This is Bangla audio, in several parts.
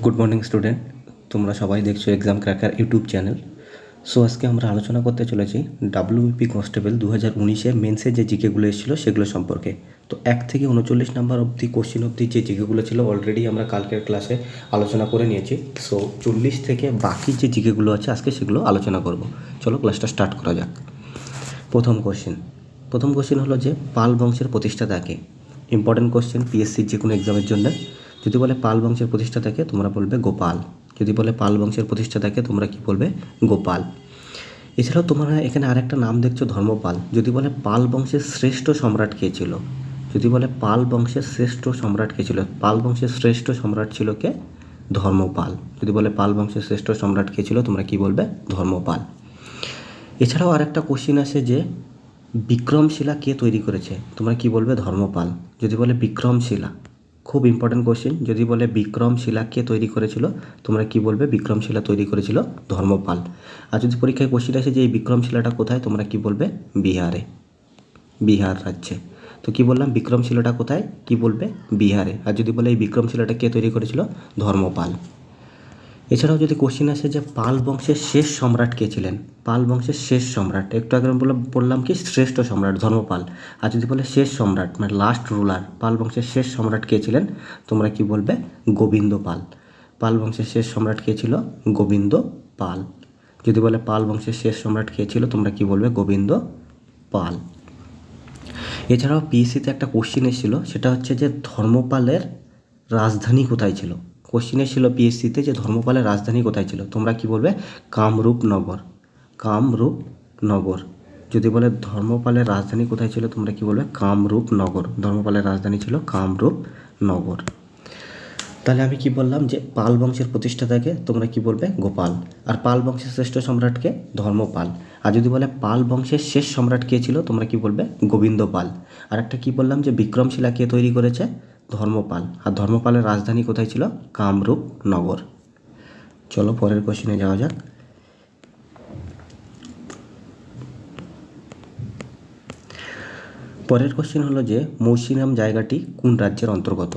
গুড মর্নিং স্টুডেন্ট, তোমরা সবাই দেখছো exam cracker YouTube channel. So আজকে আমরা আলোচনা করতে চলেছি ডাব্লিউবিপি কনস্টেবল 2019-এ মেন্সের যে জিকেগুলো এসেছিলো সেগুলো সম্পর্কে। তো 1 থেকে 39 নাম্বার অবধি কোশ্চেন অবধি যে জিকেগুলো ছিল অলরেডি আমরা কালকের ক্লাসে আলোচনা করে নিয়েছি। সো 40 থেকে বাকি যে জিকেগুলো আছে আজকে সেগুলো আলোচনা করব। চলো ক্লাসটা স্টার্ট করা যাক। প্রথম কোশ্চেন হলো যে পাল বংশের প্রতিষ্ঠাতা কে। ইম্পর্টেন্ট কোশ্চেন পিএসসির যে কোনো এক্সামের জন্য। যদি বলে পাল বংশের প্রতিষ্ঠাতাকে তোমরা বলবে গোপাল। যদি বলে পাল বংশের প্রতিষ্ঠাতাকে তোমরা কি বলবে? গোপাল। এছাড়াও তোমরা এখানে আরেকটা নাম দেখছো ধর্মপাল। যদি বলে পাল বংশের শ্রেষ্ঠ সম্রাট কে ছিল, যদি বলে পাল বংশের শ্রেষ্ঠ সম্রাট কে ছিল, পাল বংশের শ্রেষ্ঠ সম্রাট ছিল কে? ধর্মপাল। যদি বলে পাল বংশের শ্রেষ্ঠ সম্রাট কে ছিল তোমরা কি বলবে? ধর্মপাল। এছাড়াও আরেকটা কোশ্চিন আসে যে বিক্রমশিলা কে তৈরি করেছে, তোমরা কি বলবে? ধর্মপাল। যদি বলে বিক্রমশিলা, খুব ইম্পর্টেন্ট কোশ্চেন, যদি বলে বিক্রমশিলা কে তৈরি করেছিল তোমরা কি বলবে? বিক্রমশিলা তৈরি করেছিল ধর্মপাল। আর যদি পরীক্ষায় কোশ্চেন আসে যে এই বিক্রমশিলাটা কোথায়, তোমরা কি বলবে? বিহারে, বিহার রাজ্যে। তো কি বললাম? বিক্রমশিলাটা কোথায়? কি বলবে? বিহারে। আর যদি বলে এই বিক্রমশিলাটা কে তৈরি করেছিল? ধর্মপাল। এছাড়াও যদি কোশ্চেন আসে যে পাল বংশের শেষ সম্রাট কে ছিলেন, পাল বংশের শেষ সম্রাট, একটু আগে বললাম কি শ্রেষ্ঠ সম্রাট ধর্মপাল। আর যদি বলে শেষ সম্রাট মানে লাস্ট রুলার, পাল বংশের শেষ সম্রাট কে ছিলেন তোমরা কি বলবে? গোবিন্দ পাল। পাল বংশের শেষ সম্রাট কে ছিল? গোবিন্দ পাল। যদি বলে পাল বংশের শেষ সম্রাট কে ছিল তোমরা কি বলবে? গোবিন্দ পাল। এছাড়াও পিএসসিতে একটা কোশ্চেন এসেছিল, সেটা হচ্ছে যে ধর্মপালের রাজধানী কোথায় ছিল। কোশ্চেনে ছিল পিএসসিতে যে ধর্মপালের রাজধানী কোথায় ছিল, তোমরা কি বলবে? কামরূপনগর, কামরূপনগর। যদি বলে ধর্মপালের রাজধানী কোথায় ছিল তোমরা কি বলবে? কামরূপনগর। ধর্মপালের রাজধানী ছিল কামরূপনগর। তাহলে আমি কি বললাম যে পাল বংশের প্রতিষ্ঠাতাকে তোমরা কি বলবে? গোপাল। আর পাল বংশের শ্রেষ্ঠ সম্রাটকে? ধর্মপাল। আর যদি বলে পাল বংশের শেষ সম্রাট কে ছিল তোমরা কি বলবে? গোবিন্দ পাল। আর একটা কি বললাম যে বিক্রমশিলা কে তৈরি করেছে? ধর্মপাল। আর ধর্মপালের রাজধানী কোথায় ছিল? কামরূপনগর। চলো পরের কোশ্চেনে যাওয়া যাক। পরের কোশ্চেন হলো যে মৌসিনরাম জায়গাটি কোন রাজ্যের অন্তর্গত।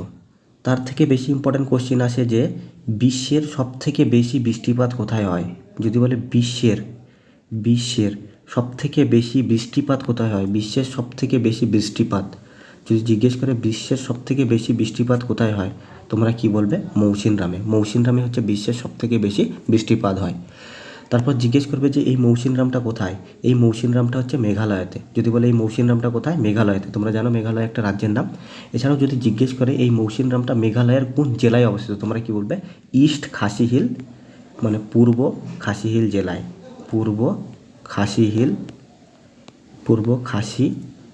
তার থেকে বেশি ইম্পর্ট্যান্ট কোশ্চেন আসে যে বিশ্বের সবথেকে বেশি বৃষ্টিপাত কোথায় হয়। যদি বলে বিশ্বের সবথেকে বেশি বৃষ্টিপাত কোথায় হয়, বিশ্বের সবথেকে বেশি বৃষ্টিপাত যদি জিজ্ঞেস করে বিশ্বের সবথেকে বেশি বৃষ্টিপাত কোথায় হয় তোমরা কি বলবে? মৌসিনরামে। মৌসিনরামে হচ্ছে বিশ্বের সবথেকে বেশি বৃষ্টিপাত হয়। তারপর জিজ্ঞেস করবে যে এই মৌসিনরামটা কোথায়, এই মৌসিনরামটা হচ্ছে মেঘালয়তে। যদি বলে এই মৌসিনরামটা কোথায়? মেঘালয়তে। তোমরা জানো মেঘালয় একটা রাজ্যের নাম। এছাড়াও যদি জিজ্ঞেস করে এই মৌসিনরামটা মেঘালয়ের কোন জেলায় অবস্থিত তোমরা কি বলবে? ইস্ট খাসি হিল মানে পূর্ব খাসি হিল জেলায়, পূর্ব খাসি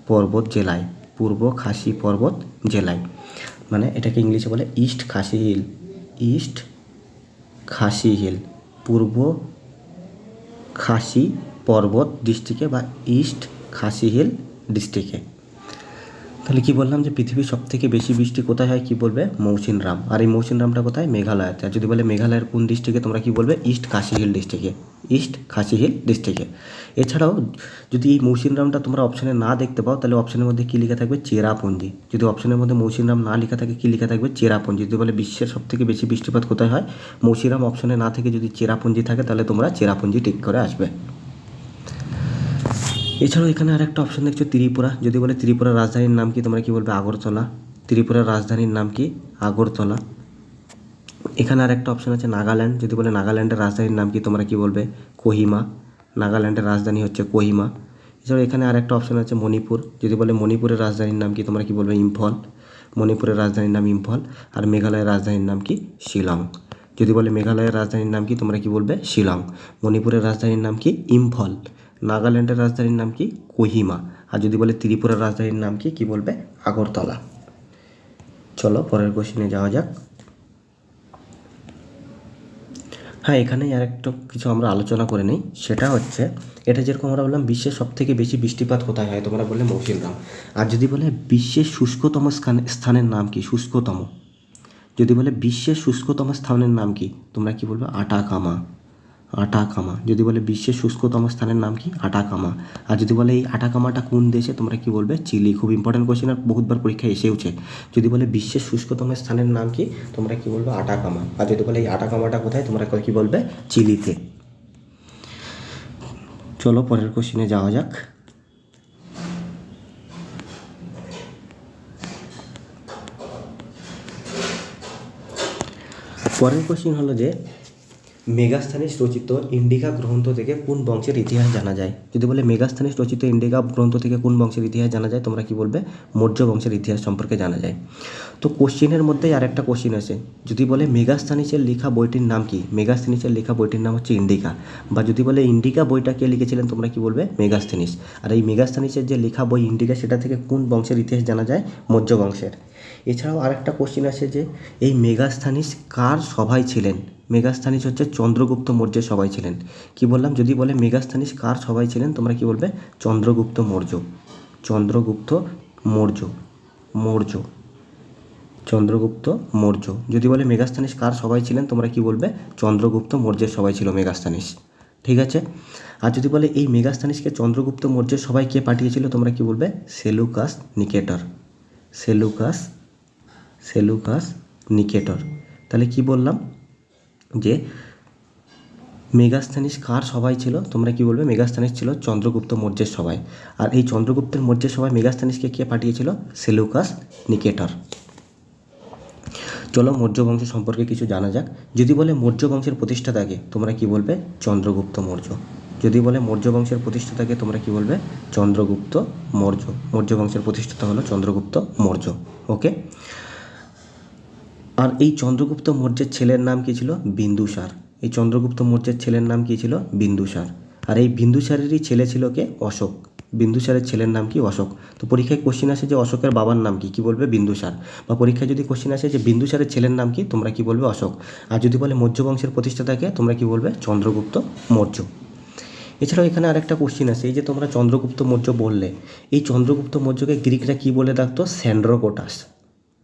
পর্বত জেলায়, পূর্ব খাসি পর্বত জেলায়। মানে এটাকে ইংলিশে বলে ইস্ট খাসি হিল, ইস্ট খাসি হিল, পূর্ব খাসি পর্বত ডিস্ট্রিক্টে বা ইস্ট খাসি হিল ডিস্ট্রিক্টে। তাহলে কি বললাম যে পৃথিবীর সবথেকে বেশি বৃষ্টি কোথায় হয় কি বলবে? মৌসিনরাম। আর এই মৌসিনরামটা কোথায়? মেঘালয়তে। আর যদি বলে মেঘালয়ের কোন ডিস্ট্রিক্টে তোমরা কি বলবে? ইস্ট খাসি হিল ডিস্ট্রিক্টে, ইস্ট খাসি হিল ডিস্ট্রিক্টে। এছাড়াও যদি এই মৌসিনরামটা তোমরা অপশানে না দেখতে পাও তাহলে অপশানের মধ্যে কী লেখা থাকবে? চেরাপুঞ্জি। যদি অপশানের মধ্যে মৌসিনরাম না লেখা থাকে কী লেখা থাকবে? চেরাপুঞ্জি। যদি বলে বিশ্বের সবথেকে বেশি বৃষ্টিপাত কোথায় হয়, মৌসিনরাম অপশানে না থেকে যদি চেরাপুঞ্জি থাকে তাহলে তোমরা চেরাপুঞ্জি টিক করে আসবে। এছাড়াও এখানে আর একটা অপশন দেখছো ত্রিপুরা। যদি বলে ত্রিপুরার রাজধানীর নাম কি তোমরা কি বলবে? আগরতলা। ত্রিপুরার রাজধানীর নাম কি? আগরতলা। এখানে আর একটা অপশন আছে নাগাল্যান্ড। যদি বলে নাগাল্যান্ডের রাজধানীর নাম কি তোমরা কি বলবে? কোহিমা। নাগাল্যান্ডের রাজধানী হচ্ছে কোহিমা। এছাড়াও এখানে আর একটা অপশন আছে মণিপুর। যদি বলে মণিপুরের রাজধানীর নাম কি তোমরা কি বলবে? ইম্ফল। মণিপুরের রাজধানীর নাম ইম্ফল। আর মেঘালয়ের রাজধানীর নাম কি? শিলং। যদি বলে মেঘালয়ের রাজধানীর নাম কি তোমরা কি বলবে? শিলং। মণিপুরের রাজধানীর নাম কি? ইম্ফল। নাগাল্যান্ডের রাজধানীর নাম কি? কোহিমা। আর যদি বলে ত্রিপুরার রাজধানীর নাম কি কি বলবে? আগরতলা। চলো পরের কোশ্চেনে যাওয়া যাক। হ্যাঁ, এখানেই আর একটু কিছু আমরা আলোচনা করে নিই। সেটা হচ্ছে এটা যেরকম আমরা বললাম বিশ্বের সবথেকে বেশি বৃষ্টিপাত কোথায় হয় তোমরা বললে মৌসিনরাম। আর যদি বলে বিশ্বের শুষ্কতম স্থানের নাম কি? শুষ্কতম। যদি বলে বিশ্বের শুষ্কতম স্থানের নাম কি তোমরা কি বলবে? আটাকামা। আটাকামা। যদি বলে বিশ্বের শুষ্কতম স্থানের নাম কি? আটাকামা। আর যদি বলে এই আটাকামাটা কোন দেশে, তোমরা কি বলবে? চিলি। খুব ইম্পর্টেন্ট কোশ্চেন আর বহুতবার পরীক্ষায় এসেওছে। যদি বলে বিশ্বের শুষ্কতম স্থানের নাম কি, তোমরা কি বলবে? আটাকামা। আর যদি বলে এই আটাকামাটা কোথায়, তোমরা কি বলবে? চিলিতে। চলো পরের কোশ্চেনে যাওয়া যাক। পরের কোশ্চেন হলো যে মেগাস্থানিস রচিত ইন্ডিকা গ্রন্থ থেকে কোন বংশের ইতিহাস জানা যায়? যদি বলে মেগাস্থানিস রচিত ইন্ডিকা গ্রন্থ থেকে কোন বংশের ইতিহাস জানা যায়, তোমরা কি বলবে? মৌর্য বংশের ইতিহাস সম্পর্কে জানা যায়। তো কোশ্চেনের মধ্যেই আর একটা কোশ্চেন আছে, যদি বলে মেগাস্থানিসের লেখা বইটির নাম কি? মেগাস্থানিসের লেখা বইটির নাম হচ্ছে ইন্ডিকা। বা যদি বলে ইন্ডিকা বইটা কে লিখেছিলেন, তোমরা কি বলবে? মেগাস্থানিস। আর এই মেগাস্থানিসের যে লেখা বই ইন্ডিকা, সেটা থেকে কোন বংশের ইতিহাস জানা যায়? মৌর্য বংশের। এছাড়াও আরেকটা কোশ্চেন আছে যে এই মেগাস্থানিস কার সভায় ছিলেন? মেগাস্থানিস হচ্ছে চন্দ্রগুপ্ত মৌর্যের সভায় ছিলেন। কি বললাম? যদি বলে মেগাস্থানিস কার সভায় ছিলেন, তোমরা কি বলবে? চন্দ্রগুপ্ত মৌর্য। চন্দ্রগুপ্ত মৌর্য। মৌর্য। চন্দ্রগুপ্ত মৌর্য। যদি বলে মেগাস্থানিস কার সভায় ছিলেন, তোমরা কি বলবে? চন্দ্রগুপ্ত মৌর্যের সভায় ছিল মেগাস্থানিস। ঠিক আছে। আর যদি বলে এই মেগাস্থানিসকে চন্দ্রগুপ্ত মৌর্যের সভায় কে পাঠিয়েছিল, তোমরা কি বলবে? সেলুকাস নিকেটর। সেলুকাস নিকেটর। তাহলে কি বললাম যে মেগাস্থানিস কার সভায় ছিল, তোমরা কি বলবে? মেগাস্থানিস ছিল চন্দ্রগুপ্ত মৌর্যের সভায়। আর এই চন্দ্রগুপ্তের মৌর্যের সভায় মেগাস্থানিসকে কে পাঠিয়েছিল? সেলুকাস নিকেটর। চলো মৌর্য বংশ সম্পর্কে কিছু জানা যাক। যদি বলে মৌর্য বংশের প্রতিষ্ঠাতাকে, তোমরা কি বলবে? চন্দ্রগুপ্ত মৌর্য। যদি বলে মৌর্য বংশের প্রতিষ্ঠাতাকে, তোমরা কি বলবে? চন্দ্রগুপ্ত মৌর্য। মৌর্য বংশের প্রতিষ্ঠাতা হলো চন্দ্রগুপ্ত মৌর্য। ওকে। আর এই চন্দ্রগুপ্ত মৌর্যের ছেলের নাম কী ছিল? বিন্দুসার। এই চন্দ্রগুপ্ত মৌর্যের ছেলের নাম কী ছিল? বিন্দুসার। আর এই বিন্দুসারেরই ছেলে ছিল কে? অশোক। বিন্দুসারের ছেলের নাম কি? অশোক। তো পরীক্ষায় কোশ্চেন আসে যে অশোকের বাবার নাম কি? কি বলবে? বিন্দুসার। বা পরীক্ষায় যদি কোশ্চেন আসে যে বিন্দুসারের ছেলের নাম কি, তোমরা কি বলবে? অশোক। আর যদি বলে মৌর্য বংশের প্রতিষ্ঠাতাকে, তোমরা কি বলবে? চন্দ্রগুপ্ত মৌর্য। এছাড়াও এখানে আরেকটা কোশ্চেন আছে, এই যে তোমরা চন্দ্রগুপ্ত মৌর্য বললে, এই চন্দ্রগুপ্ত মৌর্যকে গ্রিকরা কী বলে ডাকতো? স্যান্ড্রোকোটাস।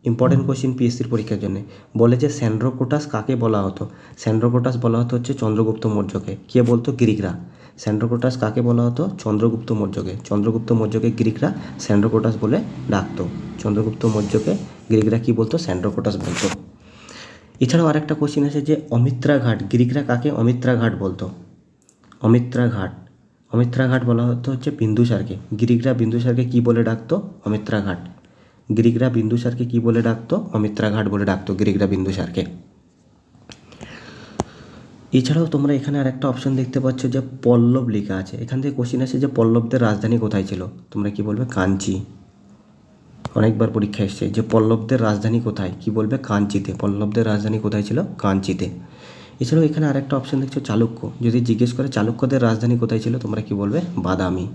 ইম্পর্টেন্ট কোশ্চেন পিএসসির পরীক্ষার জন্য। বলে যে স্যান্ড্রোকোটাস কাকে বলা হতো? স্যান্ড্রোকোটাস বলা হতো হচ্ছে চন্দ্রগুপ্ত মৌর্যকে। কে বলতো? গ্রিকরা। স্যান্ড্রোকোটাস কাকে বলা হতো? চন্দ্রগুপ্ত মৌর্যকে। চন্দ্রগুপ্ত মৌর্যকে গ্রিকরা স্যান্ড্রোকোটাস বলে ডাকতো। চন্দ্রগুপ্ত মৌর্যকে গ্রিকরা কী বলতো? স্যান্ড্রোকোটাস বলতো। এছাড়াও আরেকটা কোশ্চেন আছে যে অমিত্রা ঘাট, গ্রিকরা কাকে অমিত্রা ঘাট বলতো? অমিত্রা ঘাট। অমিত্রা ঘাট বলা হতো হচ্ছে বিন্দুসারকে। গ্রিকরা বিন্দুসারকে কী বলে ডাকতো? অমিত্রা ঘাট। গ্রিকরা বিন্দুসারকে কী বলে ডাকতো? অমিত্রা ঘাট বলে ডাকতো গ্রিকরা বিন্দুসারকে। এছাড়াও তোমরা এখানে আর একটা অপশন দেখতে পাচ্ছ যে পল্লব লেখা আছে। এখান থেকে কোশ্চেন আসে যে পল্লবদের রাজধানী কোথায় ছিল, তোমরা কি বলবে? কাঞ্চি। অনেকবার পরীক্ষা এসছে যে পল্লবদের রাজধানী কোথায়, কি বলবে? কাঞ্চিতে। পল্লবদের রাজধানী কোথায় ছিল? কাঞ্চিতে। এছাড়াও এখানে আরেকটা অপশন দেখছো চালুক্য। যদি জিজ্ঞেস করে চালুক্যদের রাজধানী কোথায় ছিল, তোমরা কি বলবে? বাদামি।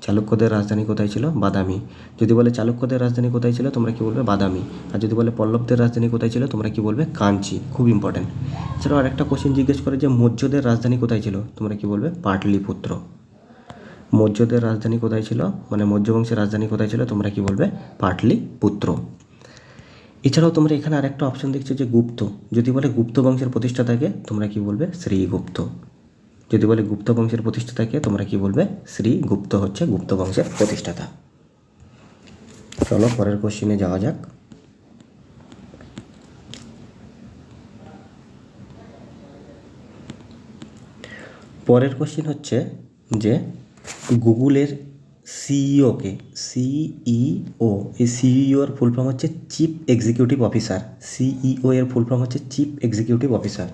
চালুক্যদের রাজধানী কোথায় ছিল? বাদামি। যদি বলে চালুক্যদের রাজধানী কোথায় ছিল, তোমরা কি বলবে? বাদামি। আর যদি বলে পল্লবদের রাজধানী কোথায় ছিল, তোমরা কি বলবে? কাঞ্চি। খুব ইম্পর্টেন্ট। এছাড়াও আরেকটা কোশ্চেন জিজ্ঞেস করে যে মৌর্যদের রাজধানী কোথায় ছিল, তোমরা কি বলবে? পাটলিপুত্র। মৌর্যদের রাজধানী কোথায় ছিল, মানে মৌর্য বংশের রাজধানী কোথায় ছিল, তোমরা কি বলবে? পাটলিপুত্র। এছাড়াও তোমরা এখানে আরেকটা অপশন দেখছো যে গুপ্ত। যদি বলে গুপ্ত বংশের প্রতিষ্ঠাতাকে, তোমরা কি বলবে? শ্রীগুপ্ত। যদি বলে গুপ্ত বংশের প্রতিষ্ঠাতাকে, তোমরা কি বলবে? শ্রীগুপ্ত হচ্ছে গুপ্ত বংশের প্রতিষ্ঠাতা। চলো পরের কোশ্চেনে যাওয়া যাক। পরের কোশ্চেন হচ্ছে যে গুগলের সিইওকে, সিইও, এই সিইওর ফুল ফর্ম হচ্ছে চিফ এক্সিকিউটিভ অফিসার। সিইও এর ফুল ফর্ম হচ্ছে চিফ এক্সিকিউটিভ অফিসার।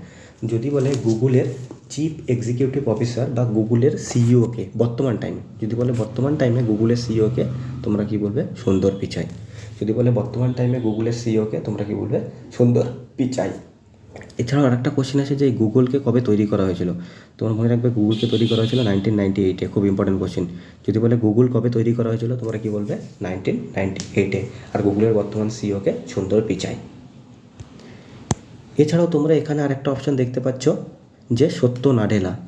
যদি বলে গুগলের চিফ এক্সিকিউটিভ অফিসার বা গুগলের সিইওকে বর্তমান টাইমে, যদি বলে বর্তমান টাইমে গুগলের সিইওকে, তোমরা কি বলবে? সুন্দর পিচাই। যদি বলে বর্তমান টাইমে গুগলের সিইওকে, তোমরা কি বলবে? সুন্দর পিচাই। এছাড়াও আরেকটা কোশ্চেন আছে যে গুগলকে কবে তৈরি করা হয়েছিল। তোমার মনে রাখবে গুগলকে তৈরি করা হয়েছিল 1998-এ। খুব ইম্পর্টেন্ট কোশ্চেন। যদি বলে গুগল কবে তৈরি করা হয়েছিল, তোমরা কি বলবে? 1998-এ। আর গুগলের বর্তমান সিইওকে সুন্দর পিচাই। এছাড়াও তোমরা এখানে আরেকটা অপশন দেখতে পাচ্ছ যে সত্য নাডেলা।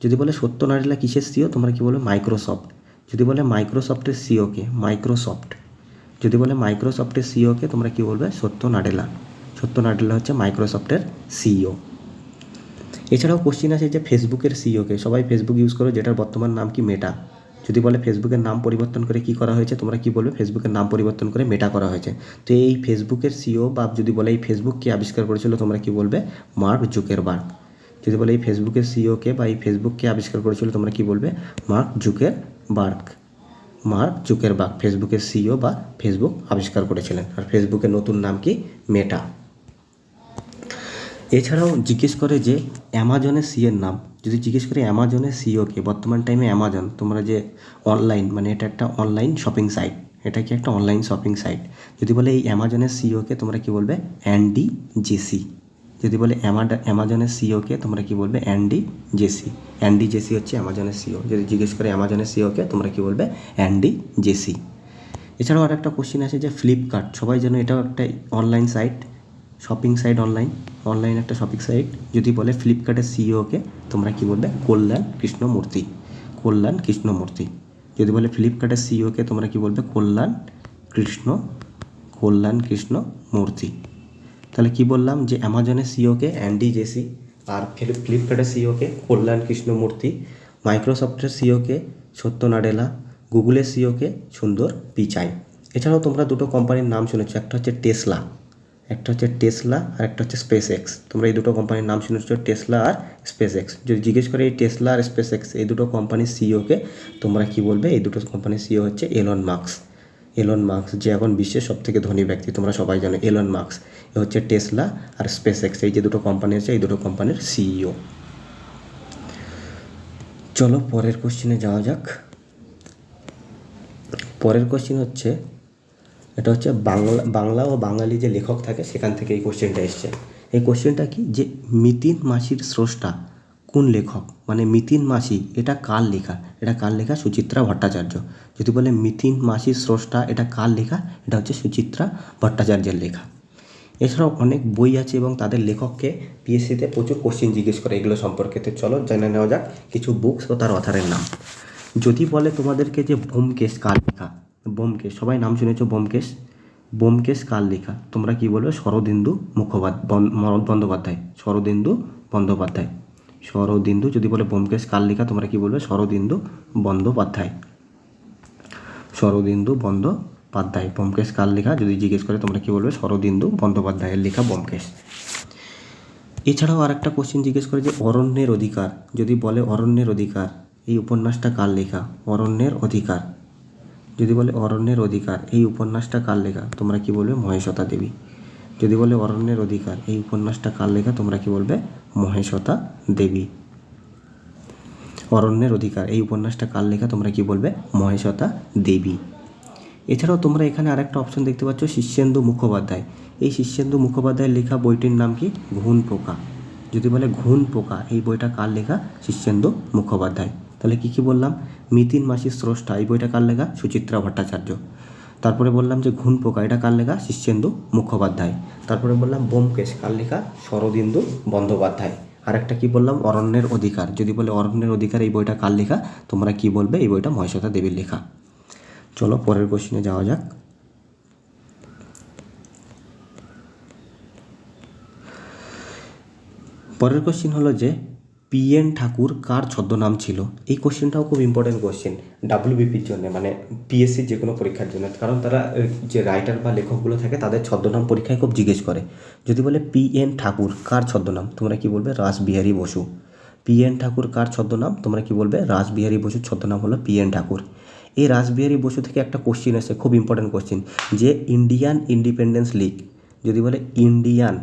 যদি বলে সত্য নাডেলা কিসের সিইও, তোমরা কি বলবে? মাইক্রোসফট। যদি বলে মাইক্রোসফটের সিইওকে, মাইক্রোসফট। যদি বলে মাইক্রোসফটের সিইওকে, তোমরা কি বলবে? সত্য নাডেলা। সত্য নাডেলা হচ্ছে মাইক্রোসফটের সিইও। এছাড়াও কোশ্চিন আছে যে ফেসবুকের সিইওকে, সবাই ফেসবুক ইউজ করো, যেটার বর্তমান নাম কি মেটা। যদি বলে ফেসবুকের নাম পরিবর্তন করে কি করা হয়েছে, তোমরা কি বলবে ফেসবুকের নাম পরিবর্তন করে মেটা করা হয়েছে। তো এই ফেসবুকের সিইও বা যদি বলে এই ফেসবুক কে আবিষ্কার করেছিল, তোমরা কি বলবে মার্ক জুকারবার্গ। যদি বলে এই ফেসবুকের সিইওকে বা এই ফেসবুক কে আবিষ্কার করেছিল, তোমরা কি বলবে মার্ক জুকারবার্গ। মার্ক জুকারবার্গ ফেসবুকের সিইও বা ফেসবুক আবিষ্কার করেছিলেন। আর ফেসবুকের নতুন নাম কি মেটা। এছাড়াও জিজ্ঞেস করে যে অ্যামাজনের সিএর নাম, যদি জিজ্ঞেস করে অ্যামাজনের সিইওকে, বর্তমান টাইমে অ্যামাজন তোমরা যে অনলাইন মানে এটা একটা অনলাইন শপিং সাইট, এটা কি একটা অনলাইন শপিং সাইট। যদি বলে এই অ্যামাজনের সিইওকে, তোমরা কি বলবে অ্যান্ডি জেসি। যদি বলে অ্যামাজনের সিইওকে, তোমরা কি বলবে অ্যান্ডি জেসি। অ্যান্ডি জেসি হচ্ছে অ্যামাজনের সিইও। যদি জিজ্ঞেস করে অ্যামাজনের সিইওকে, তোমরা কি বলবে অ্যান্ডি জেসি। এছাড়াও আর একটা কোশ্চিন আছে যে ফ্লিপকার্ট, সবাই যেন এটাও একটা online site, shopping site, online একটা শপিং সাইট। যদি বলে ফ্লিপকার্টের সিইওকে, তোমরা কি বলবে কল্যাণ কৃষ্ণমূর্তি। কল্যাণ কৃষ্ণমূর্তি। যদি বলে ফ্লিপকার্টের সিইওকে, তোমরা কি বলবে কল্যাণ কৃষ্ণমূর্তি। তাহলে কি বললাম যে অ্যামাজনের সিইওকে অ্যান্ডি জেসি, আর ফ্লিপকার্টের সিইওকে কল্যাণ কৃষ্ণমূর্তি, মাইক্রোসফটের সিইওকে সত্য নাডেলা, গুগলের সিইওকে সুন্দর পিচাই। এছাড়াও তোমরা দুটো কোম্পানির নাম শুনেছো, একটা হচ্ছে টেসলা আর একটা হচ্ছে স্পেস এক্স। তোমরা এই দুটো কোম্পানির নাম শুনেছো, টেসলা আর স্পেস এক্স। যদি জিজ্ঞেস করে এই টেসলা আর স্পেস এক্স এই দুটো কোম্পানির সিইওকে, তোমরা কি বলবে এই দুটো কোম্পানির সিইও হচ্ছে এলন মাস্ক, যে এখন বিশ্বের সবথেকে ধনী ব্যক্তি, তোমরা সবাই জানো এলন মাস্ক। এ হচ্ছে টেসলা আর স্পেস এক্স, এই যে দুটো কোম্পানি আছে এই দুটো কোম্পানির সিইও। চলো পরের কোশ্চেনে যাওয়া যাক। পরের কোশ্চেন হচ্ছে, এটা হচ্ছে বাংলা ও বাঙালি যে লেখক থাকে সেখান থেকে এই কোশ্চেনটা এসছে। এই কোশ্চেনটা কি যে মিতিন মাসির স্রষ্টা কোন লেখক, মানে মিতিন মাসি এটা কার লেখা, সুচিত্রা ভট্টাচার্য। যদি বলে মিতিন মাসির স্রষ্টা এটা কার লেখা, এটা হচ্ছে সুচিত্রা ভট্টাচার্যের লেখা। এছাড়াও অনেক বই আছে এবং তাদের লেখককে পিএসসিতে প্রচুর কোশ্চেন জিজ্ঞেস করে এগুলো সম্পর্কে। তো চলো জেনে নেওয়া যাক কিছু বুকস ও তার অথারের নাম। যদি বলে তোমাদেরকে যে ব্যোমকেশ কার লেখা, ব্যোমকেশ সবাই নাম শুনেছো, ব্যোমকেশ কার লেখা, তোমরা কি বলবে শরদিন্দু বন্দ্যোপাধ্যায়। শরদিন্দু যদি বলে ব্যোমকেশ কার লেখা, তোমরা কি বলবে শরদিন্দু বন্দ্যোপাধ্যায়। ব্যোমকেশ কার লেখা যদি জিজ্ঞেস করে, তোমরা কি বলবে শরদিন্দু বন্দ্যোপাধ্যায়ের লেখা ব্যোমকেশ। এছাড়াও আরেকটা কোশ্চেন জিজ্ঞেস করে যে অরণ্যের অধিকার, যদি বলে অরণ্যের অধিকার এই উপন্যাসটা কার লেখা, অরণ্যের অধিকার। যদি বলে অরণ্যের অধিকার এই উপন্যাসটা কার লেখা, তোমরা কি বলবে মহেশতা দেবী। যদি বলে অরণ্যের অধিকার এই উপন্যাসটা কার লেখা, তোমরা কি বলবে মহেশতা দেবী। অরণ্যের অধিকার এই উপন্যাসটা কার লেখা, তোমরা কি বলবে মহেশতা দেবী। এছাড়াও তোমরা এখানে আরেকটা অপশন দেখতে পাচ্ছ শীর্ষেন্দু মুখোপাধ্যায়। এই শীর্ষেন্দু মুখোপাধ্যায়ের লেখা বইটির নাম কি, ঘুণ পোকা। যদি বলে ঘুণ পোকা এই বইটা কার লেখা, শীর্ষেন্দু মুখোপাধ্যায়। তাহলে কি বললাম, মিতিন মাসির স্রষ্টা এই বইটা কার লেখা, সুচিত্রা ভট্টাচার্য। তারপরে বললাম যে ঘুণ পোকা এটা কার লেখা, শীর্ষেন্দু মুখোপাধ্যায়। তারপরে বললাম ব্যোমকেশ কার লেখা, শরদিন্দু বন্দ্যোপাধ্যায়। আর একটা কি বললাম অরণ্যের অধিকার, যদি বলে অরণ্যের অধিকার এই বইটা কার লেখা, তোমরা কি বলবে এই বইটা মহেশতা দেবীর লেখা। চলো পরের কোশ্চেনে যাওয়া যাক। পরের কোশ্চেন হলো যে পিএন ঠাকুর কার ছদ্মনাম ছিল। এই কোশ্চেনটাও খুব ইম্পর্টেন্ট কোশ্চেন ডাব্লিউবিপির জন্য, মানে পিএসসির যে কোনো পরীক্ষার জন্য, কারণ তারা যে রাইটার বা লেখকগুলো থাকে তাদের ছদ্মনাম পরীক্ষায় খুব জিজ্ঞেস করে। যদি বলে পিএন ঠাকুর কার ছদ্মনাম, তোমরা কি বলবে রাসবিহারী বসু। পিএন ঠাকুর কার ছদ্মনাম, তোমরা কি বলবে রাসবিহারী বসুর ছদ্মনাম হলো পিএন ঠাকুর। এই রাসবিহারী বসু থেকে একটা কোশ্চেন আসে, খুব ইম্পর্টেন্ট কোশ্চেন, যে ইন্ডিয়ান ইন্ডিপেন্ডেন্স লিগ। যদি বলে ইন্ডিয়ান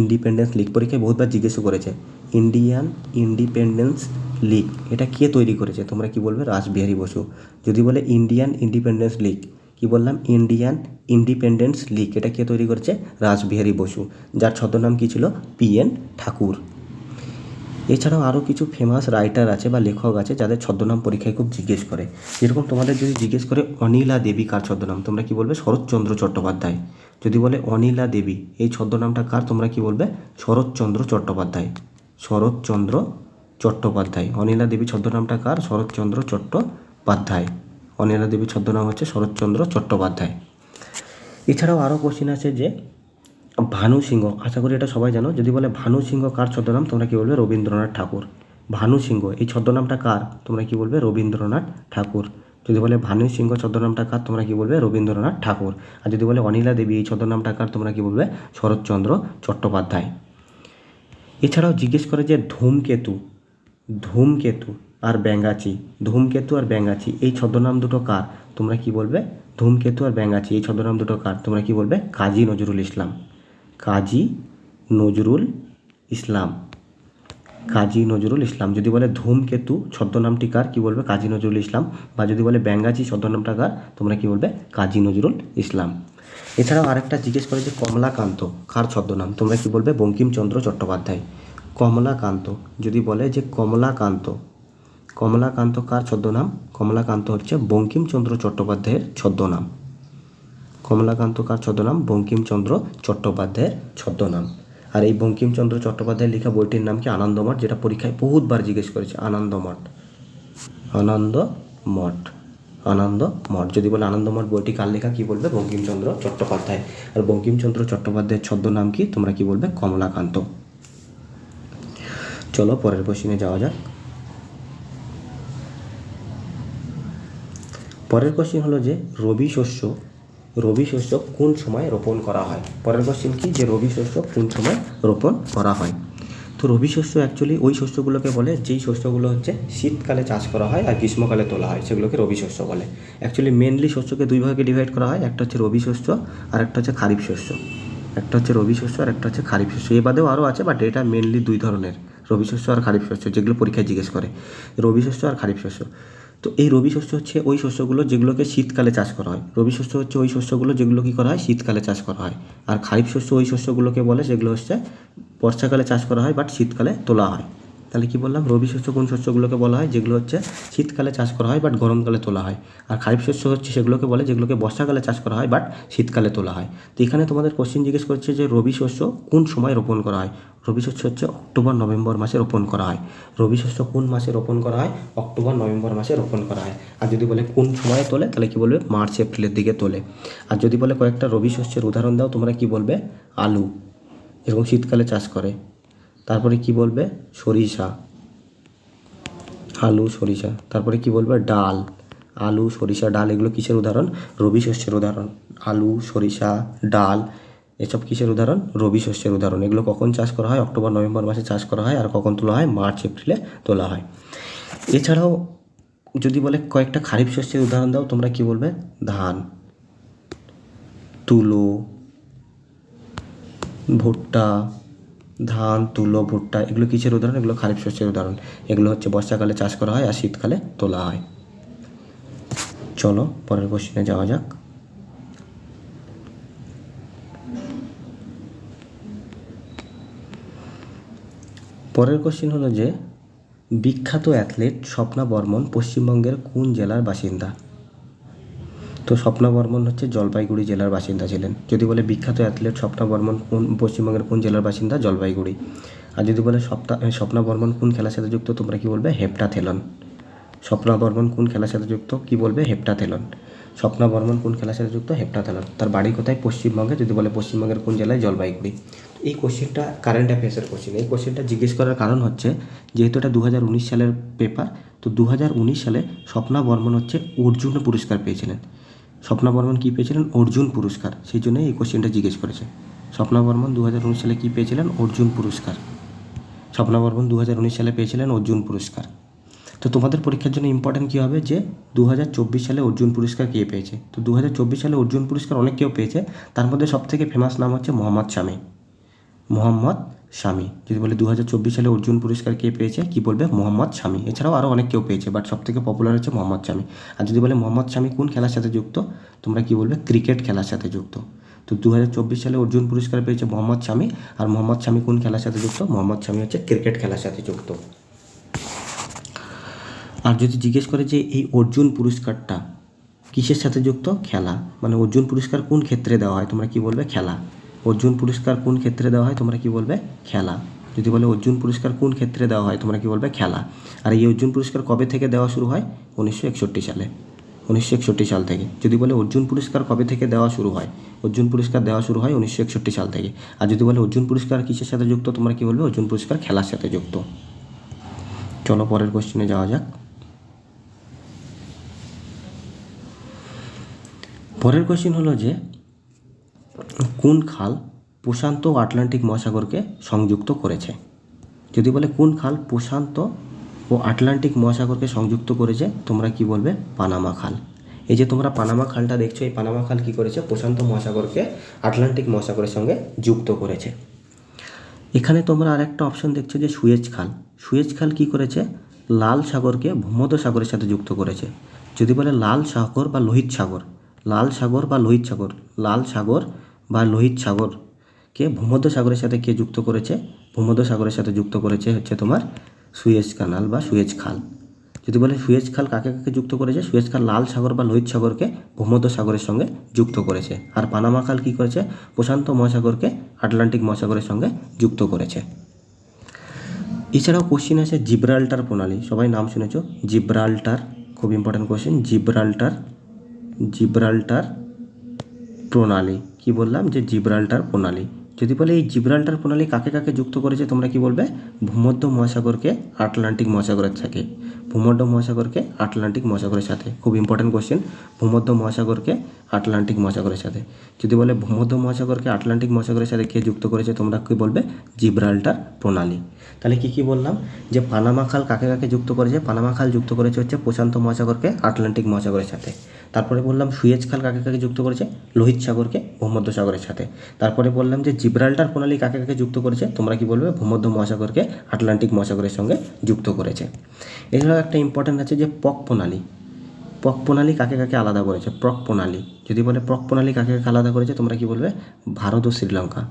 ইন্ডিপেন্ডেন্স লিগ, পরীক্ষায় বহুতবার জিজ্ঞেস করেছে ইন্ডিয়ান ইন্ডিপেন্ডেন্স লিগ এটা কে তৈরি করেছে, তোমরা কি বলবে রাসবিহারী বসু। যদি বলে ইন্ডিয়ান ইন্ডিপেন্ডেন্স লিগ, কি বললাম ইন্ডিয়ান ইন্ডিপেন্ডেন্স লিগ এটা কে তৈরি করেছে, রাসবিহারী বসু, যার ছদ্মনাম কী ছিল, পিএন ঠাকুর। এছাড়াও আরও কিছু ফেমাস রাইটার আছে বা লেখক আছে যাদের ছদ্মনাম পরীক্ষায় খুব জিজ্ঞেস করে। যেরকম তোমাদের যদি জিজ্ঞেস করে অনিলা দেবী কার ছদ্মনাম, তোমরা কি বলবে শরৎচন্দ্র চট্টোপাধ্যায়। যদি বলে অনিলা দেবী এই ছদ্মনামটা কার, তোমরা কি বলবে শরৎচন্দ্র চট্টোপাধ্যায়। অনিলা দেবী ছদ্মনামটা কার, শরৎচন্দ্র চট্টোপাধ্যায়। অনিলা দেবীর ছদ্মনাম হচ্ছে শরৎচন্দ্র চট্টোপাধ্যায়। এছাড়াও আরও কোশ্চেন আছে যে ভানু সিংহ, আশা করি এটা সবাই জানো। যদি বলে ভানু সিংহ কার ছদ্মনাম, তোমরা কি বলবে রবীন্দ্রনাথ ঠাকুর। ভানু সিংহ এই ছদ্মনামটা কার, তোমরা কি বলবে রবীন্দ্রনাথ ঠাকুর। যদি বলে ভানু সিংহ ছদ্মনামটা কার, তোমরা কি বলবে রবীন্দ্রনাথ ঠাকুর। আর যদি বলে অনিলা দেবী এই ছদ্মনামটা কার, তোমরা কি বলবে শরৎচন্দ্র চট্টোপাধ্যায়। এছাড়াও জিজ্ঞেস করে যে ধূমকেতু, ধূমকেতু আর ব্যাঙাচি, ধূমকেতু আর ব্যাঙাচি এই ছদ্মনাম দুটো কার, তোমরা কি বলবে ধূমকেতু আর ব্যাঙাচি এই ছদ্মনাম দুটো কার, তোমরা কি বলবে কাজী নজরুল ইসলাম। কাজী নজরুল ইসলাম, কাজী নজরুল ইসলাম। যদি বলে ধূমকেতু ছদ্মনামটি কার, কি বলবে কাজী নজরুল ইসলাম। বা যদি বলে ব্যাঙাচি ছদ্মনামটা কার, তোমরা কি বলবে কাজী নজরুল ইসলাম। এছাড়াও আরেকটা জিজ্ঞেস করে যে কমলাকান্ত কার ছদ্মনাম, তোমরা কি বলবে বঙ্কিমচন্দ্র চট্টোপাধ্যায়। কমলাকান্ত, যদি বলে যে কমলাকান্ত, কমলাকান্ত কার ছদ্মনাম, কমলাকান্ত হচ্ছে বঙ্কিমচন্দ্র চট্টোপাধ্যায়ের ছদ্মনাম। কমলাকান্ত কার ছদ্মনাম, বঙ্কিমচন্দ্র চট্টোপাধ্যায়ের ছদ্মনাম। আর এই বঙ্কিমচন্দ্র চট্টোপাধ্যায়ের লেখা বইটির নাম কি, আনন্দমঠ, যেটা পরীক্ষায় বহুতবার জিজ্ঞেস করেছে, আনন্দমঠ, আনন্দমঠ, আনন্দমঠ। যদি বলে আনন্দমঠ বইটি কার লেখা, কি বলবে বঙ্কিমচন্দ্র চট্টোপাধ্যায়। আর বঙ্কিমচন্দ্র চট্টোপাধ্যায়ের ছদ্মনাম কি, তোমরা কি বলবে কমলাকান্ত। চলো পরের কোশ্চিনে যাওয়া যাক। পরের কোশ্চিন হলো যে রবি শস্য, রবি শস্য কোন সময় রোপণ করা হয়। পরের কোশ্চিন কি, যে রবি শস্য কোন সময় রোপণ করা হয়। তো রবি শস্য অ্যাকচুয়ালি ওই শস্যগুলোকে বলে যেই শস্যগুলো হচ্ছে শীতকালে চাষ করা হয় আর গ্রীষ্মকালে তোলা হয়, সেগুলোকে রবি শস্য বলে। অ্যাকচুয়ালি মেনলি শস্যকে দুই ভাগে ডিভাইড করা হয়, একটা হচ্ছে রবি শস্য আর একটা হচ্ছে খারিফ শস্য। একটা হচ্ছে রবি শস্য আর একটা হচ্ছে খারিফ শস্য। এ বাদেও আরও আছে, বাট এটা মেনলি দুই ধরনের, রবি শস্য আর খারিফ শস্য, যেগুলো পরীক্ষায় জিজ্ঞেস করে, রবি শস্য আর খারিফ শস্য। তো এই রবি শস্য হচ্ছে ওই শস্যগুলো যেগুলোকে শীতকালে চাষ করা হয়। রবি শস্য হচ্ছে ওই শস্যগুলো যেগুলো কী করা হয়, শীতকালে চাষ করা হয়। আর খারিফ শস্য ওই শস্যগুলোকে বলে যেগুলো হচ্ছে বর্ষাকালে চাষ করা হয় বাট শীতকালে তোলা হয়। তাহলে কি বললাম, রবি শস্য কোন শস্যগুলোকে বলা হয়, যেগুলো হচ্ছে শীতকালে চাষ করা হয় বাট গরমকালে তোলা হয়। আর খারিফ শস্য হচ্ছে সেগুলোকে বলে যেগুলোকে বর্ষাকালে চাষ করা হয় বাট শীতকালে তোলা হয়। তো এখানে তোমাদের কোশ্চেন জিজ্ঞেস করছে যে রবি শস্য কোন সময় রোপণ করা হয়। রবি শস্য হচ্ছে অক্টোবর নভেম্বর মাসে রোপণ করা হয়। রবি শস্য কোন মাসে রোপণ করা হয়, অক্টোবর নভেম্বর মাসে রোপণ করা হয়। আর যদি বলে কোন সময়ে তোলে, তাহলে কি বলবে মার্চ এপ্রিলের দিকে তোলে। আর যদি বলে কয়েকটা রবি শস্যের উদাহরণ দাও, তোমরা কি বলবে আলু, এরকম শীতকালে চাষ করে। তারপরে কি বলবে সরিষা, আলু সরিষা। তারপরে কি বলবে ডাল, আলু সরিষা ডাল, এগুলো কিসের উদাহরণ, রবি শস্যের উদাহরণ। আলু সরিষা ডাল এসব কিসের উদাহরণ, রবি শস্যের উদাহরণ। এগুলো কখন চাষ করা হয়, অক্টোবর নভেম্বর মাসে চাষ করা হয়। আর কখন তোলা হয়, মার্চ এপ্রিলে তোলা হয়। এছাড়াও যদি বলে কয়েকটা খারিফ শস্যের উদাহরণ দাও, তোমরা কি বলবে ধান, তুলো, ভুট্টা। ধান তুলো ভুট্টা এগুলো কিসের উদাহরণ, এগুলো খারিফ শস্যের উদাহরণ। এগুলো হচ্ছে বর্ষাকালে চাষ করা হয় আর শীতকালে তোলা হয়। চলো পরের কোশ্চেনে যাওয়া যাক। পরের কোশ্চেন হলো যে বিখ্যাত অ্যাথলেট স্বপ্না বর্মন পশ্চিমবঙ্গের কোন জেলার বাসিন্দা। তো স্বপ্না বর্মন হচ্ছে জলপাইগুড়ি জেলার বাসিন্দা ছিলেন। যদি বলে বিখ্যাত অ্যাথলেট স্বপ্না বর্মন কোন পশ্চিমবঙ্গের কোন জেলার বাসিন্দা, জলপাইগুড়ি। আর যদি বলে স্বপ্না বর্মন কোন খেলার সাথে যুক্ত, তোমরা কি বলবে হেপ্টাথেলন। স্বপ্না বর্মন কোন খেলার সাথে যুক্ত, কি বলবে হেপ্টাথেলন। স্বপ্না বর্মন কোন খেলার সাথে যুক্ত, হেপ্টাথেলন। তার বাড়ি কোথায়, পশ্চিমবঙ্গে। যদি বলে পশ্চিমবঙ্গের কোন জেলায়, জলপাইগুড়ি। এই কোশ্চেনটা কারেন্ট অ্যাফেয়ার্সের কোশ্চেন। এই কোশ্চেনটা জিজ্ঞেস করার কারণ হচ্ছে যেহেতু এটা 2019 সালের পেপার, তো 2019 সালে স্বপ্না বর্মন হচ্ছে অর্জুন পুরস্কার পেয়েছিলেন। স্বপ্না বর্মন কী পেয়েছিলেন, অর্জুন পুরস্কার। সেই জন্যই এই কোশ্চেনটা জিজ্ঞেস করেছে। স্বপ্না বর্মন 2019 সালে কী পেয়েছিলেন, অর্জুন পুরস্কার। স্বপ্না বর্মন 2019 সালে পেয়েছিলেন অর্জুন পুরস্কার। তো তোমাদের পরীক্ষার জন্য ইম্পর্ট্যান্ট কী হবে, যে 2024 সালে অর্জুন পুরস্কার কে পেয়েছে। তো 2024 সালে অর্জুন পুরস্কার অনেক কেউ পেয়েছে, তার মধ্যে সবথেকে ফেমাস নাম হচ্ছে মোহাম্মদ শামি। মোহাম্মদ শামি। যদি বলে 2024 সালে অর্জুন পুরস্কার কে পেয়েছে, কি বলবে মোহাম্মদ শামি। এছাড়াও আরও অনেক কেউ পেয়েছে, বাট সবথেকে পপুলার হচ্ছে মোহাম্মদ শামি। আর যদি বলে মোহাম্মদ শামি কোন খেলার সাথে যুক্ত, তোমরা কি বলবে ক্রিকেট খেলার সাথে যুক্ত। তো 2024 সালে অর্জুন পুরস্কার পেয়েছে মোহাম্মদ শামি। আর মোহাম্মদ শামি কোন খেলার সাথে যুক্ত, মোহাম্মদ শামি হচ্ছে ক্রিকেট খেলার সাথে যুক্ত। আর যদি জিজ্ঞেস করে যে এই অর্জুন পুরস্কারটা কিসের সাথে যুক্ত, খেলা, মানে অর্জুন পুরস্কার কোন ক্ষেত্রে দেওয়া হয়, তোমরা কি বলবে খেলা। অর্জুন পুরস্কার কোন ক্ষেত্রে দেওয়া হয়, তোমরা কি বলবে খেলা। যদি বলে অর্জুন পুরস্কার কোন ক্ষেত্রে দেওয়া হয়, তোমরা কি বলবে খেলা। আর এই অর্জুন পুরস্কার কবে থেকে দেওয়া শুরু হয়, 1961 সালে। 1961 সাল থেকে। যদি বলে অর্জুন পুরস্কার কবে থেকে দেওয়া শুরু হয়, অর্জুন পুরস্কার দেওয়া শুরু হয় 1961 সাল থেকে। আর যদি বলে অর্জুন পুরস্কার কিসের সাথে যুক্ত, তোমরা কী বলবে, অর্জুন পুরস্কার খেলার সাথে যুক্ত। চলো পরের কোশ্চেনে যাওয়া যাক। পরের কোশ্চেন হলো যে কোন খাল প্রশান্ত ও আটলান্টিক মহাসাগরকে সংযুক্ত করেছে। যদি বলে কোন খাল প্রশান্ত ও আটলান্টিক মহাসাগরকে সংযুক্ত করেছে, তোমরা কি বলবে, পানামা খাল। এই যে তোমরা পানামা খালটা দেখছো, এই পানামা খাল কী করেছে, প্রশান্ত মহাসাগরকে আটলান্টিক মহাসাগরের সঙ্গে যুক্ত করেছে। এখানে তোমরা আরেকটা অপশন দেখছো যে সুয়েজ খাল। সুয়েজ খাল কী করেছে, লাল সাগরকে ভূমধ্যসাগরের সাথে যুক্ত করেছে। যদি বলে লাল সাগর বা লোহিত সাগর, লাল সাগর বা লোহিত সাগর, লাল সাগর বা লোহিত সাগরকে ভূমধ্যসাগরের সাথে কে যুক্ত করেছে, ভূমধ্যসাগরের সাথে যুক্ত করেছে হচ্ছে তোমার সুয়েজ কানাল বা সুয়েজ খাল। যদি বলে সুয়েজ খাল কাকে কাকে যুক্ত করেছে, সুয়েজ খাল লাল সাগর বা লোহিত সাগরকে ভূমধ্যসাগরের সঙ্গে যুক্ত করেছে। আর পানামা খাল কী করেছে, প্রশান্ত মহাসাগরকে আটলান্টিক মহাসাগরের সঙ্গে যুক্ত করেছে। এছাড়াও কোশ্চিন আছে জিব্রাল্টার প্রণালী, সবাই নাম শুনেছো, জিব্রাল্টার, খুব ইম্পর্টেন্ট কোশ্চেন, জিব্রাল্টার প্রণালী। কি বললাম যে জিব্রাল্টার প্রণালী। যদি বলে এই জিব্রাল্টার প্রণালী কাকে কাকে যুক্ত করেছে, তোমরা কি বলবে, ভূমধ্য মহাসাগরকে আটলান্টিক মহাসাগরের সাথে, ভূমধ্য মহাসাগরকে আটলান্টিক মহাসাগরের সাথে। খুব ইম্পর্টেন্ট কোশ্চেন, ভূমধ্য মহাসাগরকে আটলান্টিক মহাসাগরের সাথে। যদি বলে ভূমধ্য মহাসাগরকে আটলান্টিক মহাসাগরের সাথে কে যুক্ত করেছে, তোমরা কি বলবে, জিব্রাল্টার প্রণালী। তাহলে কি বললাম যে পানামা খাল কাকে কাকে যুক্ত করেছে, পানামা খাল যুক্ত করেছে হচ্ছে প্রশান্ত মহাসাগরকে আটলান্টিক মহাসাগরের সাথে। তারপরে বললাম সুয়েজ খাল কাকে কাকে যুক্ত করেছে, লোহিত সাগরকে ভূমধ্যসাগরের সাথে। তারপরে বললাম যে জিব্রাল্টার প্রণালী কাকে কাকে যুক্ত করেছে, তোমরা কি বলবে, ভূমধ্য মহাসাগরকে আটলান্টিক মহাসাগরের সঙ্গে যুক্ত করেছে। এছাড়াও একটা ইম্পর্টেন্ট আছে যে পক প্রণালী। পক প্রণালী কাকে কাকে আলাদা করেছে, প্রক প্রণালী। যদি বলে প্রক প্রণালী কাকে কাকে আলাদা করেছে, তোমরা কি বলবে, ভারত ও শ্রীলঙ্কা,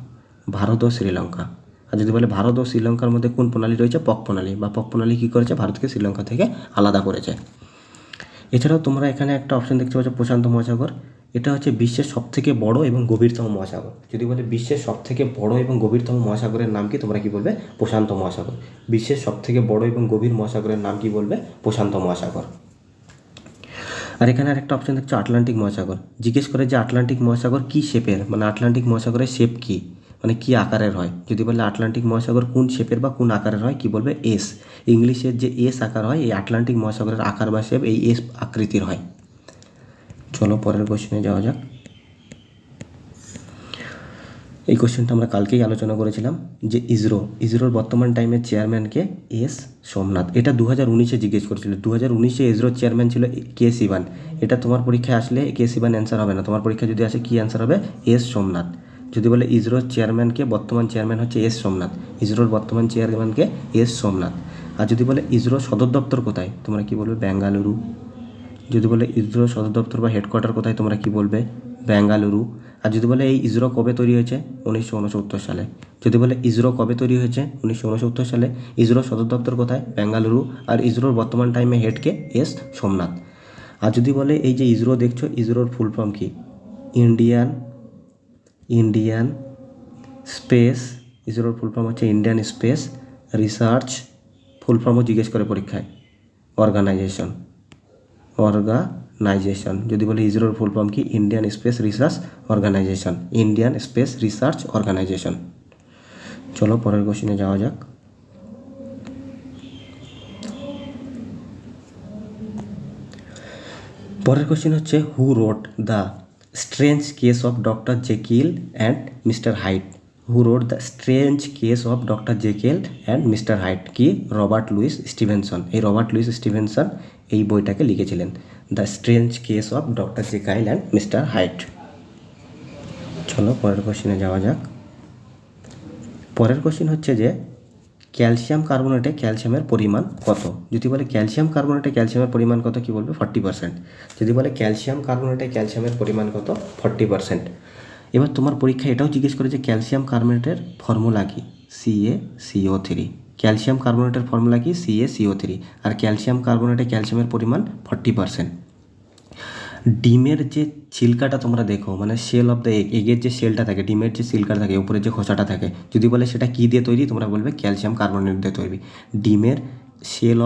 ভারত ও শ্রীলঙ্কা। আর যদি বলে ভারত ও শ্রীলঙ্কার মধ্যে কোন প্রণালী রয়েছে, পক প্রণালী, বা পক প্রণালী কী করেছে, ভারতকে শ্রীলঙ্কা থেকে আলাদা করেছে। এছাড়াও তোমরা এখানে একটা অপশন দেখতে পাচ্ছ প্রশান্ত মহাসাগর। এটা হচ্ছে বিশ্বের সবথেকে বড় এবং গভীরতম মহাসাগর। যদি বলে বিশ্বের সবথেকে বড় এবং গভীরতম মহাসাগরের নাম কি, তোমরা কি বলবে, প্রশান্ত মহাসাগর। বিশ্বের সবথেকে বড় এবং গভীর মহাসাগরের নাম কি বলবে, প্রশান্ত মহাসাগর। আর এখানে আরেকটা অপশন দেখছো আটলান্টিক মহাসাগর। জিজ্ঞেস করে যে আটলান্টিক মহাসাগর কী শেপের, মানে আটলান্টিক মহাসাগরের শেপ কী, মানে কী আকারের হয়। যদি বলে আটলান্টিক মহাসাগর কোন শেপের বা কোন আকারের হয়, কি বলবে, এস। ইংলিশের যে এস আকার হয়, এই আটলান্টিক মহাসাগরের আকার বা শেপ এই এস আকৃতির হয়। চলো পরের কোশ্চেনে যাওয়া যাক। এই কোশ্চেনটা আমরা কালকেই আলোচনা করেছিলাম যে ইসরোর বর্তমান টাইমের চেয়ারম্যানকে এস সোমনাথ। এটা 2019-এ জিজ্ঞেস করেছিল। 2019-এ ইসরোর চেয়ারম্যান ছিল কে শিবান। এটা তোমার পরীক্ষায় আসলে কে শিবান অ্যান্সার হবে না, তোমার পরীক্ষা যদি আসে কী অ্যান্সার হবে, এস সোমনাথ। যদি বলে ইসরোর চেয়ারম্যানকে, বর্তমান চেয়ারম্যান হচ্ছে এস সোমনাথ, ইসরোর বর্তমান চেয়ারম্যানকে এস সোমনাথ। আর যদি বলে ইসরোর সদর দপ্তর কোথায়, তোমরা কি বলবে, বেঙ্গালুরু। যদি বলে ইসরোর সদর দপ্তর বা হেডকোয়ার্টার কোথায়, তোমরা কি বলবে, বেঙ্গালুরু। আর যদি বলে এই ইসরো কবে তৈরি হয়েছে, 1969 সালে। যদি বলে ইসরো কবে তৈরি হয়েছে, 1969 সালে। ইসরোর সদর দপ্তর কোথায়, বেঙ্গালুরু। আর ইসরোর বর্তমান টাইমে হেডকে এস সোমনাথ। আর যদি বলে এই যে ইসরো দেখছো, ইসরোর ফুল ফর্ম কি, ইন্ডিয়ান স্পেস, ইসরোর ফুল ফর্ম হচ্ছে ইন্ডিয়ান স্পেস রিসার্চ, ফুল ফর্মও জিজ্ঞেস করে পরীক্ষায়, অর্গানাইজেশন। যদি বলে ইসরোর ফুল ফর্ম কি, Indian space research organization, Indian space research organization. চলো পরের কোশ্চেনে যাওয়া যাক। পরের কোশ্চেন হচ্ছে who wrote the strange case of doctor Jekyll and mister Hyde. Who wrote the strange case of doctor Jekyll and mister Hyde, কি, রবার্ট লুইস স্টিভেনসন। এই রবার্ট লুইস স্টিভেনসন এই বইটাকে লিখেছিলেন, the strange case of doctor Jekyll and mister Hyde. চলো পরের কোশ্চেনে যাওয়া যাক। পরের কোশ্চেন হচ্ছে যে ক্যালসিয়াম কার্বনেটে ক্যালসিয়ামের পরিমাণ কত। যদি বলে ক্যালসিয়াম কার্বনেটে ক্যালসিয়ামের পরিমাণ কত, কি বলবে, 40%। যদি বলে ক্যালসিয়াম কার্বনেটে ক্যালসিয়ামের পরিমাণ কত, 40%। এবার তোমার পরীক্ষা এটাও জিজ্ঞেস করে যে ক্যালসিয়াম কার্বনেটের ফর্মুলা কি, CaCO3। ক্যালসিয়াম কার্বনেটের ফর্মুলা কি, CaCO3। আর ক্যালসিয়াম কার্বনেটে ক্যালসিয়ামের পরিমাণ 40%। ডিমের যে ছিলকাটা তোমরা দেখো, মানে সেল অফ দ্য এগের যে সেলটা থাকে, ডিমের যে ছিলকাটা থাকে, উপরে যে খোসাটা থাকে, যদি বলে সেটা কী দিয়ে তৈরি, তোমরা বলবে ক্যালসিয়াম কার্বনেট দিয়ে তৈরি। ডিমের সেল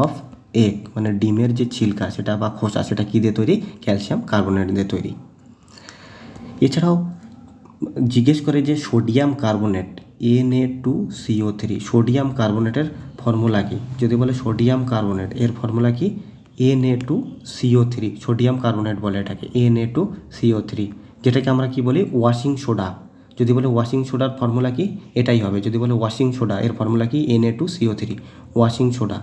অফ এগ মানে ডিমের যে ছিলকা সেটা বা খোসা সেটা কী দিয়ে তৈরি? ক্যালসিয়াম কার্বনেট দিয়ে তৈরি। এছাড়াও জিজ্ঞেস করে যে সোডিয়াম কার্বনেট Na2CO3 সোডিয়াম কার্বনেটের ফর্মুলা কী? যদি বলে সোডিয়াম কার্বনেট এর ফর্মুলা কি? Na2CO3 সোডিয়াম কার্বনেট বলে এটাকে Na2CO3, যেটাকে আমরা কি বলি? Washing soda. যদি বলে ওয়াশিং সোডার ফর্মুলা কি? এটাই হবে। যদি বলে ওয়াশিং সোডা এর ফর্মুলা কি? Na2CO3 washing soda.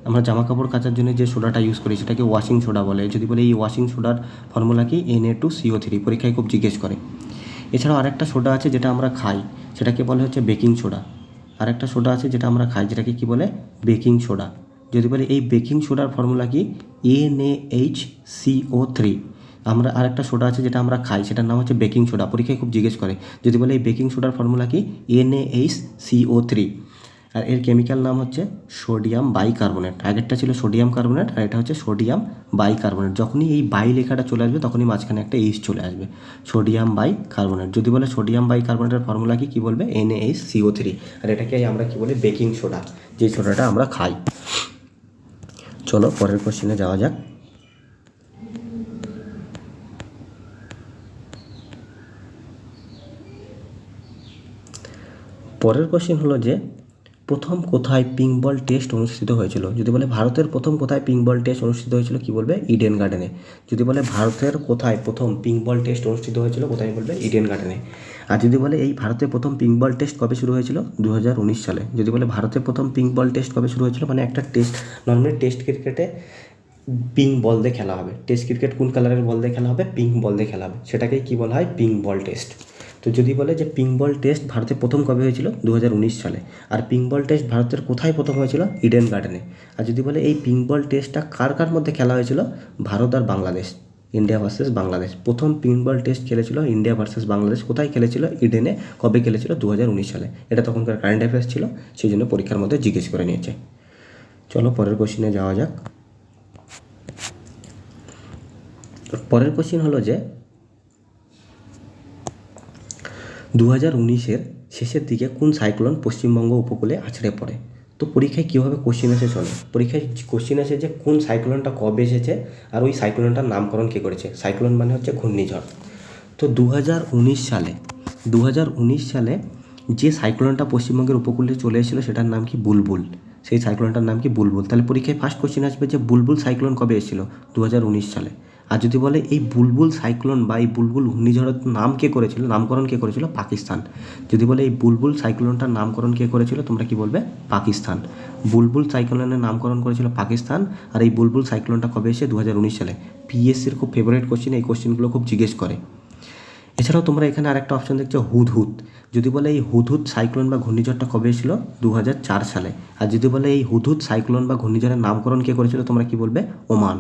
আমরা জামা কাপড় কাচার জন্য যে সোডাটা ইউজ করি সেটাকে ওয়াশিং সোডা বলে। যদি বলে এই ওয়াশিং সোডার ফর্মুলা কি? Na2CO3 পরীক্ষায় খুব জিজ্ঞেস করে। এছাড়াও আরেকটা সোডা আছে যেটা আমরা খাই, সেটাকে বলে হচ্ছে বেকিং সোডা। আরেকটা সোডা আছে যেটা আমরা খাই, যেটাকে কি বলে? Baking soda. যদি বলে এই বেকিং সোডার ফর্মুলা কি? NaHCO3। আমরা আরেকটা সোডা আছে যেটা আমরা খাই, সেটার নাম হচ্ছে বেকিং সোডা। পরীক্ষায় খুব জিজ্ঞেস করে। যদি বলে এই বেকিং সোডার ফর্মুলা কি? NaHCO3। আর এর কেমিক্যাল নাম হচ্ছে সোডিয়াম বাইকার্বনেট। আগেরটা ছিল সোডিয়াম কার্বনেট আর এটা হচ্ছে সোডিয়াম বাইকার্বনেট। যখনই এই বাই লেখাটা চলে আসবে তখনই মাঝখানে একটা এইচ চলে আসবে, সোডিয়াম বাইকার্বনেট। যদি বলে সোডিয়াম বাইকার্বনেটের ফর্মুলা কি? বলবে NaHCO3। আর এটাকে আমরা কি বলি? বেকিং সোডা, যে সোডাটা আমরা খাই। চলো পরের কোশ্চেনে যাওয়া যাক। পরের কোশ্চেন হলো যে প্রথম কোথায় পিঙ্ক বল টেস্ট অনুষ্ঠিত হয়েছিল? যদি বলে ভারতের প্রথম কোথায় পিঙ্ক বল টেস্ট অনুষ্ঠিত হয়েছিল, কি বলবে? ইডেন গার্ডেনে। যদি বলে ভারতের কোথায় প্রথম পিঙ্ক বল টেস্ট অনুষ্ঠিত হয়েছিল, কোথায় বলবে? ইডেন গার্ডেনে। আর যদি বলে এই ভারতের প্রথম পিঙ্ক বল টেস্ট কবে শুরু হয়েছিল? 2019 সালে। যদি বলে ভারতের প্রথম পিঙ্ক বল টেস্ট কবে শুরু হয়েছিল, মানে একটা টেস্ট, নর্মালি টেস্ট ক্রিকেটে পিঙ্ক বল দিয়ে খেলা হবে। টেস্ট ক্রিকেট কোন কালারের বল দিয়ে খেলা হবে? পিঙ্ক বল দিয়ে খেলা হবে, সেটাকেই কী বলা হয়? পিঙ্ক বল টেস্ট। তো যদি বলে যে পিঙ্ক বল টেস্ট ভারতে প্রথম কবে হয়েছিল? 2019 সালে। আর পিঙ্ক বল টেস্ট ভারতের কোথায় প্রথম হয়েছিল? ইডেন গার্ডেনে। আর যদি বলে এই পিঙ্ক বল টেস্টটা কার কার মধ্যে খেলা হয়েছিল? ভারত আর বাংলাদেশ, ইন্ডিয়া ভার্সেস বাংলাদেশ। প্রথম পিঙ্ক বল টেস্ট খেলেছিল ইন্ডিয়া ভার্সেস বাংলাদেশ। কোথায় খেলেছিল? ইডেনে। কবে খেলেছিল? 2019 সালে। এটা তখনকার কারেন্ট অ্যাফেয়ার্স ছিল, সেই জন্য পরীক্ষার মধ্যে জিজ্ঞেস করে নিয়েছে। চলো পরের কোশ্চেনে যাওয়া যাক। পরের কোশ্চেন হলো যে 2019-এর শেষের দিকে কোন সাইক্লোন পশ্চিমবঙ্গ উপকূলে আছড়ে পড়ে? তো পরীক্ষায় কীভাবে কোশ্চেন এসে চলে, পরীক্ষায় কোশ্চেন আসে যে কোন সাইক্লোনটা কবে এসেছে আর ওই সাইক্লোনটার নামকরণ কে করেছে। সাইক্লোন মানে হচ্ছে ঘূর্ণিঝড়। তো 2019 সালে যে সাইক্লোনটা পশ্চিমবঙ্গের উপকূলে চলে এসেছিলো সেটার নাম কি? বুলবুল। সেই সাইক্লোনটার নাম কি? বুলবুল। তাহলে পরীক্ষায় ফার্স্ট কোশ্চেন আসবে যে বুলবুল সাইক্লোন কবে এসেছিলো? 2019 সালে। আর যদি বলে এই বুলবুল সাইক্লোন বা এই বুলবুল ঘূর্ণিঝড়ের নাম কে করেছিল, নামকরণ কে করেছিল? পাকিস্তান। যদি বলে এই বুলবুল সাইক্লোনটার নামকরণ কে করেছিল, তোমরা কি বলবে? পাকিস্তান। বুলবুল সাইক্লোনের নামকরণ করেছিল পাকিস্তান। আর এই বুলবুল সাইক্লোনটা কবে এসে? 2019 সালে। পিএসসির খুব ফেভারিট কোশ্চেন, এই কোশ্চেনগুলো খুব জিজ্ঞেস করে। এছাড়াও তোমরা এখানে আরেকটা অপশন দেখছো হুদহুদ। যদি বলে এই হুদহুদ সাইক্লোন বা ঘূর্ণিঝড়টা কবে এসেছিল? 2004 সালে। আর যদি বলে এই হুদহুদ সাইক্লোন বা ঘূর্ণিঝড়ের নামকরণ কে করেছিল, তোমরা কি বলবে? ওমান।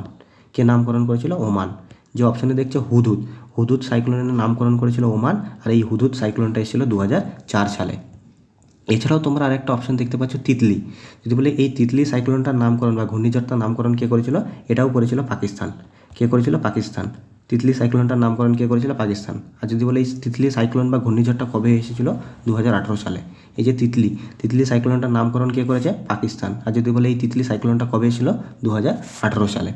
কে নামকরণ করেছিল? ওমান। যে অপশানে দেখছো হুদহুদ, হুদহুদ সাইক্লোনের নামকরণ করেছিল ওমান। আর এই হুদহুদ সাইক্লোনটা এসেছিল 2004 সালে। এছাড়াও তোমরা আরেকটা অপশন দেখতে পাচ্ছ তিতলি। যদি বলে এই তিতলি সাইক্লোনটার নামকরণ বা ঘূর্ণিঝড়টার নামকরণ কে করেছিল, এটাও করেছিল পাকিস্তান। কে করেছিল? পাকিস্তান। তিতলি সাইক্লোনটার নামকরণ কে করেছিল? পাকিস্তান। আর যদি বলে এই তিতলি সাইক্লোন বা ঘূর্ণিঝড়টা কবে এসেছিল? 2018 সালে। এই যে তিতলি সাইক্লোনটার নামকরণ কে করেছে? পাকিস্তান। আর যদি বলে এই তিতলি সাইক্লোনটা কবে এসেছিল? 2018 সালে।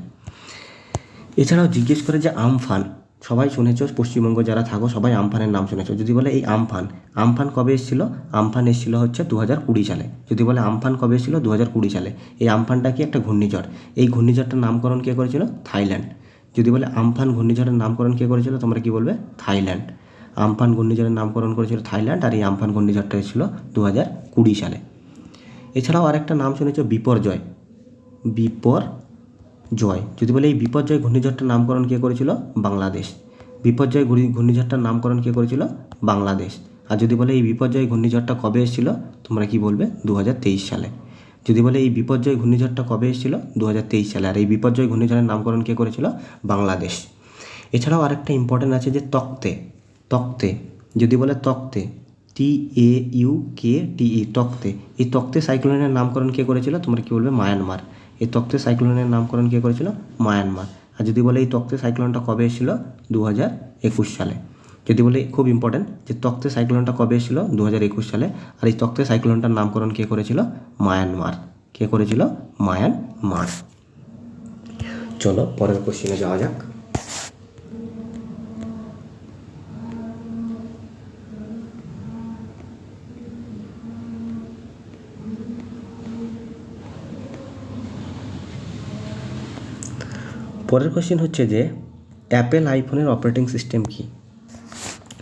এছাড়াও জিজ্ঞেস করে যে আমফান, সবাই শুনেছ, পশ্চিমবঙ্গ যারা থাকো সবাই আমফানের নাম শুনেছ। যদি বলে এই আমফান কবে এসেছিল? আমফান এসেছিল হচ্ছে 2020 সালে। যদি বলে আমফান কবে এসেছিল? 2020 সালে। এই আমফানটা কি? একটা ঘূর্ণিঝড়। এই ঘূর্ণিঝড়টার নামকরণ কে করেছিল? থাইল্যান্ড। যদি বলে আমফান ঘূর্ণিঝড়ের নামকরণ কে করেছিল, তোমরা কি বলবে? থাইল্যান্ড। আমফান ঘূর্ণিঝড়ের নামকরণ করেছিল থাইল্যান্ড। আর এই আমফান ঘূর্ণিঝড়টা এসেছিল 2020 সালে। এছাড়াও আরেকটা নাম শুনেছ বিপর্যয়। যদি বলে এই বিপর্যয় ঘূর্ণিঝড়টার নামকরণ কে করেছিল? বাংলাদেশ। বিপর্যয় ঘূর্ণিঝড়টার নামকরণ কে করেছিল? বাংলাদেশ। আর যদি বলে এই বিপর্যয় ঘূর্ণিঝড়টা কবে এসেছিল, তোমরা কি বলবে? 2023 সালে। যদি বলে এই বিপর্যয় ঘূর্ণিঝড়টা কবে এসেছিল? 2023 সালে। আর এই বিপর্যয় ঘূর্ণিঝড়ের নামকরণ কে করেছিল? বাংলাদেশ। এছাড়াও আরেকটা ইম্পর্টেন্ট আছে যে তক্তে। যদি বলে তক্তে, TAUKTE, তক্তে। এই তক্তে সাইক্লোনের নামকরণ কে করেছিল, তোমরা কি বলবে? মায়ানমার। এই তক্তে সাইক্লোনের নামকরণ কে করেছিল? মায়ানমার। আর যদি বলে এই তক্তে সাইক্লোনটা কবে এসেছিল? 2021 সালে। যদি বলে খুব ইম্পর্টেন্ট যে তক্তে সাইক্লোনটা কবে এসেছিল? 2021 সালে। আর এই তক্তে সাইক্লোনটার নামকরণ কে করেছিল? মায়ানমার। কে করেছিল? মায়ানমার। চলো পরের কোশ্চেনে যাওয়া যাক। পরের কোশ্চেন হচ্ছে যে অ্যাপেল আইফোনের অপারেটিং সিস্টেম কি?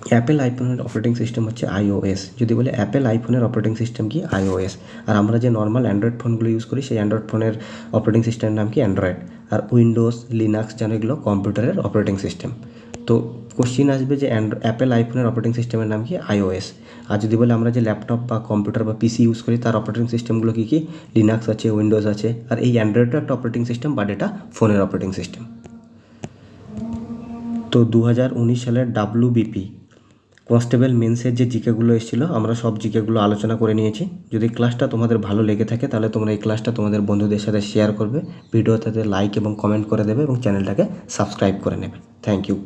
অ্যাপেল আইফোনের অপারেটিং সিস্টেম হচ্ছে iOS। যদি বলে অ্যাপেল আইফোনের অপারেটিং সিস্টেম কি? iOS। আর আমরা যে নর্মাল অ্যান্ড্রয়েড ফোনগুলো ইউজ করি সেই অ্যান্ড্রয়েড ফোনের অপারেটিং সিস্টেমের নাম কি? অ্যান্ড্রয়েড। আর উইন্ডোজ, লিনাক্স যেন এগুলো কম্পিউটারের অপারেটিং সিস্টেম। তো কোশ্চিন আসবে যে অ্যাপেল আইফোনের অপারেটিং সিস্টেমের নাম কি? iOS। আর যদি বলে আমরা যে ল্যাপটপ বা কম্পিউটার বা পিসি ইউজ করি তার অপারেটিং সিস্টেমগুলো কী কী? লিনাক্স আছে, উইন্ডোজ আছে। আর এই অ্যান্ড্রয়েডও একটা অপারেটিং সিস্টেম, বাট এটা ফোনের অপারেটিং সিস্টেম। তো 2019 সালের WBP কনস্টেবল মেন্সের যে জিকেগুলো এসেছিলো আমরা সব জিকেগুলো আলোচনা করে নিয়েছি। যদি ক্লাসটা তোমাদের ভালো লেগে থাকে তাহলে তোমরা এই ক্লাসটা তোমাদের বন্ধুদের সাথে শেয়ার করবে, ভিডিওটাতে লাইক এবং কমেন্ট করে দেবে এবং চ্যানেলটাকে সাবস্ক্রাইব করে নেবে। Thank you.